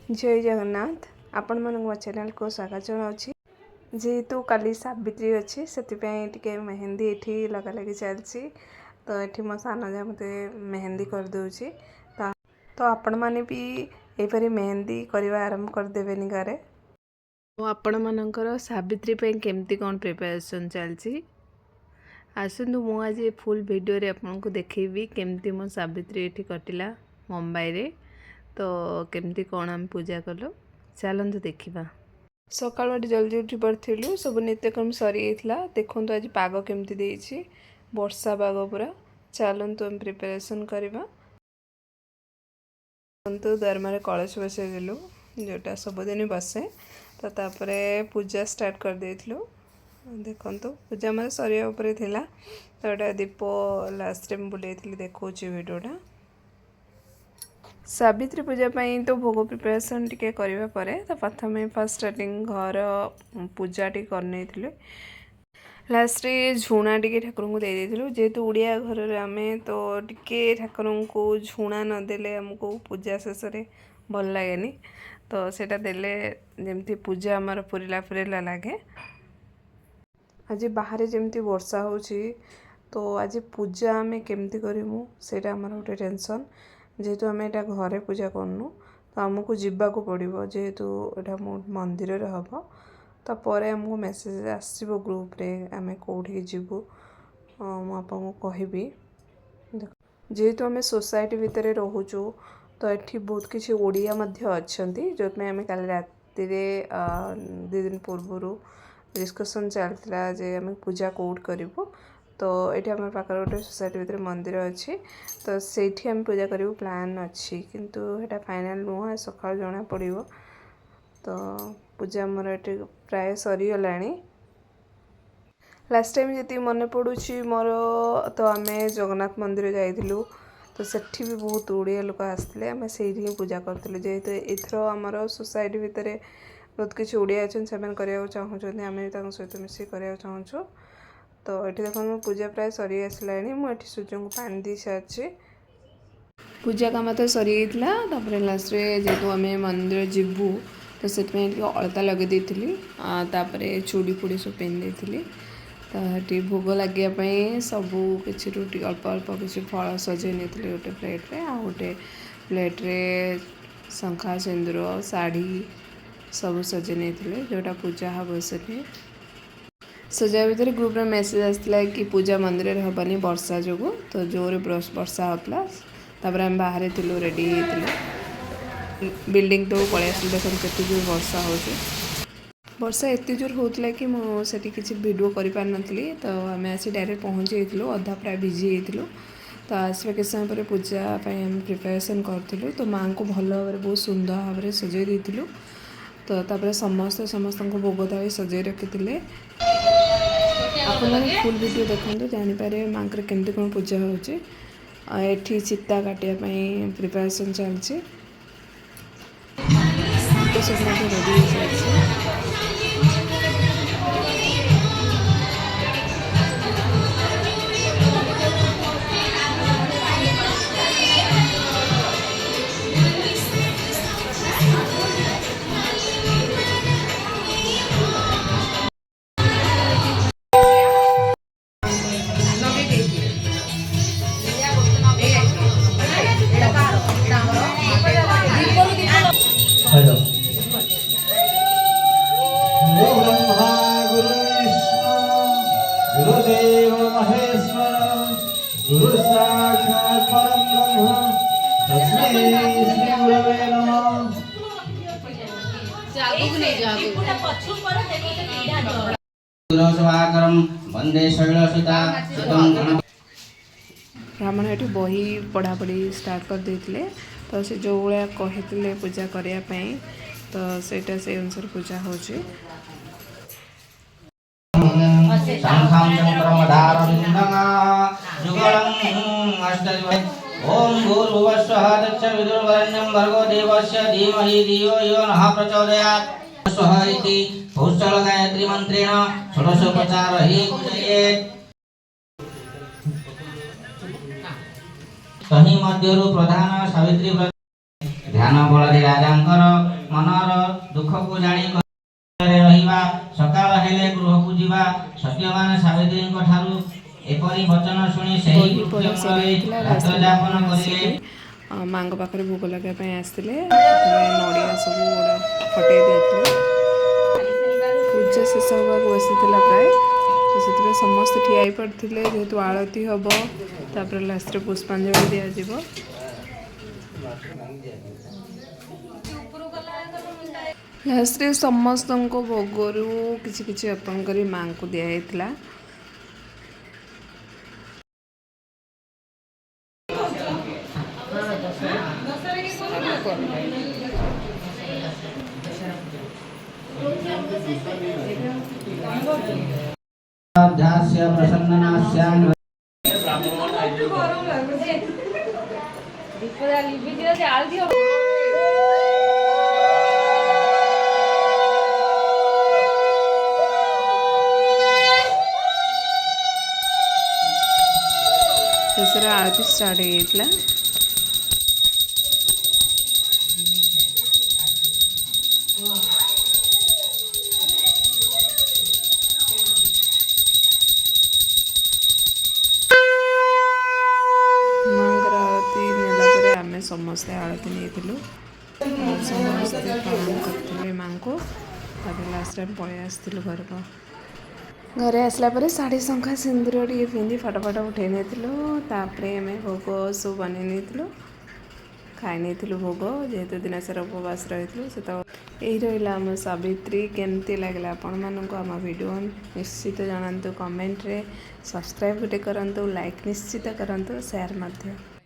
जय जगन्नाथ आपण मन मो चैनल को स्वागत जनावि जेहेतु काली सावित्री अच्छी से मेहंदी ये लगा लगी चलती तो ये मो सान जा मत मेहंदी करदे तो आपण मैंने भी यहपरी मेहंदी करवा आरंभ करदेवे घरे आपण मनकर सावित्री केमती कौन प्रिपरेशन चलती आसतु मु आज फुल वीडियो रे आपको देखी केमती मो सावित्री ये कटिला मुंबई रे तो केमती कौन आम पूजा कलु चलतु देखा सकाल जल्दी उठी पड़ू सब नित्यक्रम सरी देखु आज पाग केमती देछि वर्षा पाग पूरा चलतु आम प्रिपरेशन करवा दरमार कलश बसई देलु जोटा सबुदिन बसे तो तापर पूजा स्टार्ट कर देथिलु देखु पूजा मतलब सरिया उपरे थिला तो एटा दीप लास्ट टाइम बुले देखो वीडियोटा सावित्री पूजा पाई तो भोग प्रिपरेशन टिके करबा परे तो प्रथम फर्स्ट स्टार्टिंग घर पूजा टी करने लास्ट रे झुणा टिके ठाकुर को दे देथिलु जेहेतु उड़िया घर रे आमे तो टिके ठाकुर को झुणा न देले हमको पूजा शेष रे भल लागेनी तो सेटा देले जेमती पूजा हमर पुरिला पुरिला लागे आज बाहर जेमती वर्षा होची तो आज पूजा आमे केमती करिमु सेटा हमर गोटे टेंशन जेहेतु आम यहाँ घरे पूजा करनु तो आमको जीवाक पड़ो जेहेतु यहाँ मंदिर रे हम तापर आमको मेसेज आसो ग्रुप रे आम कौटी जीवु मुझे कहबी जेहेतु आम सोसाइटी भितर रोचु तो ये बहुत किसी ओडिया अच्छा जो आम कल राति 2 दिन पूर्व डिस्कसन चलता जे आम पूजा कौट करूँ तो ये आम पाखर गोटे सोसाइटी भितर मंदिर अच्छी तो सेठी आम पूजा करूँ प्लान अच्छी किंतु एटा फाइनल नुह सका जना पड़ो तो पूजा मोर ये प्राय सरीगला लास्ट टाइम जी मन पड़ुछि मोर तो आम जगन्नाथ मंदिर जाइलु तो सेठी भी बहुत ओडिया लोक आसते आम से ही पूजा करूँ जेहेतु एथर आमर सोसाइटी भितर बहुत किसी ओडिया अच्छा से चाहूँ आम सहित मिसिक कराया चाहूँ तो ये देखो पूजा प्राय सरी आसला मुझे सूर्य को पानी दी सारी पूजा काम तो सरी गई लास्ट रे जेहेतु आम मंदिर जीवु तो से अलता लगे तापर चूड़ी फुड़ी सब पिंधि तो ये भोग लगे सबू कि अल्प अल्प किसी फल सजे नहीं गोटे प्लेट्रे आ गोटे प्लेट्रे शंखा सिंदूर शाढ़ी सब सजे नहीं जोटा पूजा हम से सजा भितर ग्रुप रे मेसेज आसला कि पूजा मंदिर रे हबानी वर्षा जो तो जोर वर्षा होता तापर आम बाहर थिलु रेडी होइतिलु बिल्डिंग तो पळै आसिल देखो केते जोर वर्षा होचे वर्षा एते जोर होतला कि मो सेठी किछि वीडियो करि पार नथली तो आम आसी डायरेक्ट पहुँच जाइतिलु अधा प्राय भिजी जाइतिलु तो आसवा के समय पर पूजा पाई आम प्रिपरेशन करथिलु तो मां को भल भाव बहुत सुंदर भाव सजै देथिलु तो तापर समस्त को भोग थाली सजै रखिथिले आपने फुल वीडियो देखते जानीपर माँ केमती कौन पूजा होती चिता काटापी प्रिपरेशन चलती तो सब रेडी हो हेलो गुरु ब्रह्मा गुरु विष्णु गुरुदेव महेश्वर गुरु साक्षात् परम ब्रह्म तस्मै श्री गुरवे नमः गुरुसवाकरं वंदे शैलसुता सुतं ब्राह्मण ये बही पढ़ापढ़ी स्टार्ट कर देते तो से जो भाया कहते पूजा करने तो सेटा से अनुसार पूजा हो ओम भूर्भुवस्वः तत्सवितुर्वरेण्यं भर्गो देवस्य धीमहि धियो यो नः प्रचोदयात् स्वः इति भूषल गायत्री मंत्रेण षोडशोपचार हि पूजयेत् तही मध्यरु प्रधान सावित्री ध्यान बलदे राजांकर ଜାଣି ଘରେ ରହିବା ସକାଳ ହେଲେ ଗୃହକୁ ଯିବା ସତ୍ୟବାନ ସାବିତ୍ରୀଙ୍କ ଠାରୁ ଏପରି ବଚନ ଶୁଣି ସେହି ବହି ପଢ଼ା କୃତ୍ୟମୂଳରେ ସରିଯାଇଥିଲା। ରାତ୍ର ଯାପନ କରିଲେ। ମାଙ୍କ ପାଖରେ ଭୋଗ ଲଗାଇବା ପାଇଁ ଆସିଥିଲେ। ସେଥିପାଇଁ ନଡ଼ିଆ ସବୁ ଗୁଡ଼ା ଫଟେଇ ଦେଇଥିଲେ। ପୂଜା ଶେଷ ହେବାକୁ ବସିଥିଲା ପ୍ରାୟ, ତ ସେଥିପାଇଁ ସମସ୍ତେ ଠିଆ ହେଇ ପଡ଼ିଥିଲେ ଯେହେତୁ ଆଳତି ହେବ, ତାପରେ ଲାଷ୍ଟରେ ପୁଷ୍ପାଞ୍ଜଳି ଦିଆଯିବ। ଲାଷ୍ଟରେ ସମସ୍ତଙ୍କ ଭୋଗରୁ କିଛି କିଛି ଅର୍ପଣ କରି ମାଙ୍କୁ ଦିଆଯାଇଥିଲା। ध्यास्य प्रसन्ननास्यान् ଶେଷରେ ଆଳତି ଷ୍ଟାର୍ଟ ହେଇଯାଇଥିଲା। ମାଙ୍କର ଆଳତି ନେଲା ପରେ ଆମେ ସମସ୍ତେ ଆଳତି ନେଇଥିଲୁ। ସମସ୍ତେ ପ୍ରଣାମ କରିଥିଲେ ମାଙ୍କୁ। ତାପରେ ଲାଷ୍ଟରେ ଆମେ ପଳେଇ ଆସିଥିଲୁ ଘରକୁ। ଘରେ ଆସିଲା ପରେ ଶାଢ଼ୀ ଶଙ୍ଖା ସିନ୍ଦୁର ଟିକେ ପିନ୍ଧି ଫଟୋ ଫଟୋ ଉଠେଇ ନେଇଥିଲୁ। ତାପରେ ଆମେ ଭୋଗ ସବୁ ବନେଇ ନେଇଥିଲୁ, ଖାଇ ନେଇଥିଲୁ ଭୋଗ, ଯେହେତୁ ଦିନ ସାରା ଉପବାସ ରହିଥିଲୁ। ସେତେବେଳେ ଏହି ରହିଲା ଆମ ସାବିତ୍ରୀ। କେମିତି ଲାଗିଲା ଆପଣମାନଙ୍କୁ ଆମ ଭିଡ଼ିଓ ନିଶ୍ଚିତ ଜଣାନ୍ତୁ କମେଣ୍ଟରେ। ସବସ୍କ୍ରାଇବ୍ ଗୋଟେ କରନ୍ତୁ, ଲାଇକ୍ ନିଶ୍ଚିତ କରନ୍ତୁ, ସେୟାର ମଧ୍ୟ।